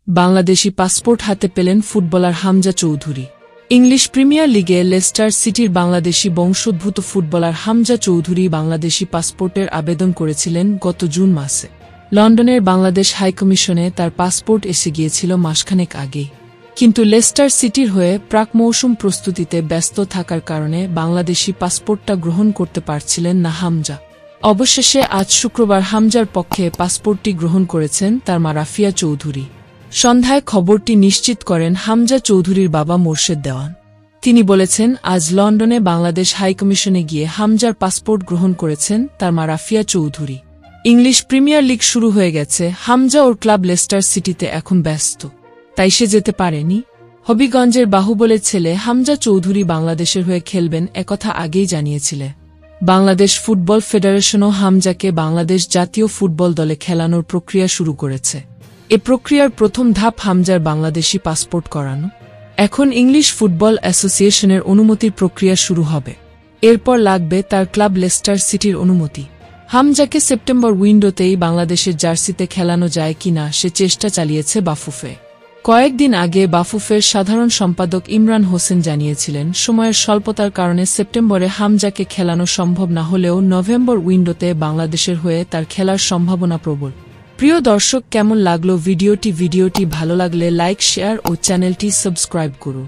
Bangladeshi passport হাতে পেলেন footballer Hamza Chowdhury. English premier লিগে লেস্টার সিটির বাংলাদেশি বংশোদ্ভূত ফুটবলার হামজা চৌধুরী বাংলাদেশি পাসপোর্টের আবেদন করেছিলেন গত জুন মাসে। লন্ডনের বাংলাদেশ হাইকমিশনে তার পাসপোর্ট এসে গিয়েছিল মাসখানেক আগেই, কিন্তু লেস্টার সিটির হয়ে প্রাক মৌসুম প্রস্তুতিতে ব্যস্ত থাকার কারণে বাংলাদেশি পাসপোর্টটা গ্রহণ করতে পারছিলেন না হামজা। অবশেষে আজ শুক্রবার হামজার পক্ষে পাসপোর্টটি গ্রহণ করেছেন তার মা রাফিয়া চৌধুরী। সন্ধ্যায় খবরটি নিশ্চিত করেন হামজা চৌধুরীর বাবা মোর্শেদ দেওয়ান। তিনি বলেছেন, আজ লন্ডনে বাংলাদেশ হাইকমিশনে গিয়ে হামজার পাসপোর্ট গ্রহণ করেছেন তার মা Rafia Chowdhury. English premier league শুরু হয়ে গেছে, হামজা ওর ক্লাব লেস্টার সিটিতে এখন ব্যস্ত, তাই সে যেতে পারেনি। হবিগঞ্জের বাহুবলের ছেলে হামজা চৌধুরী বাংলাদেশের হয়ে খেলবেন একথা আগেই জানিয়েছিলেন। বাংলাদেশ ফুটবল ফেডারেশনও হামজাকে বাংলাদেশ জাতীয় ফুটবল দলে খেলানোর প্রক্রিয়া শুরু করেছে। এ প্রক্রিয়ার প্রথম ধাপ হামজার বাংলাদেশি পাসপোর্ট করানো। এখন ইংলিশ ফুটবল অ্যাসোসিয়েশনের অনুমতির প্রক্রিয়া শুরু হবে। এরপর লাগবে তার ক্লাব লেস্টার সিটির অনুমতি। হামজাকে সেপ্টেম্বর উইন্ডোতেই বাংলাদেশের জার্সিতে খেলানো যায় কিনা সে চেষ্টা চালিয়েছে বাফুফে। কয়েকদিন আগে বাফুফের সাধারণ সম্পাদক ইমরান হোসেন জানিয়েছিলেন, সময়ের স্বল্পতার কারণে সেপ্টেম্বরে হামজাকে খেলানো সম্ভব না হলেও নভেম্বর উইন্ডোতে বাংলাদেশের হয়ে তার খেলার সম্ভাবনা প্রবল। প্রিয় দর্শক, কেমন লাগলো ভিডিওটি ভালো লাগলে লাইক, শেয়ার ও চ্যানেলটি সাবস্ক্রাইব করুন।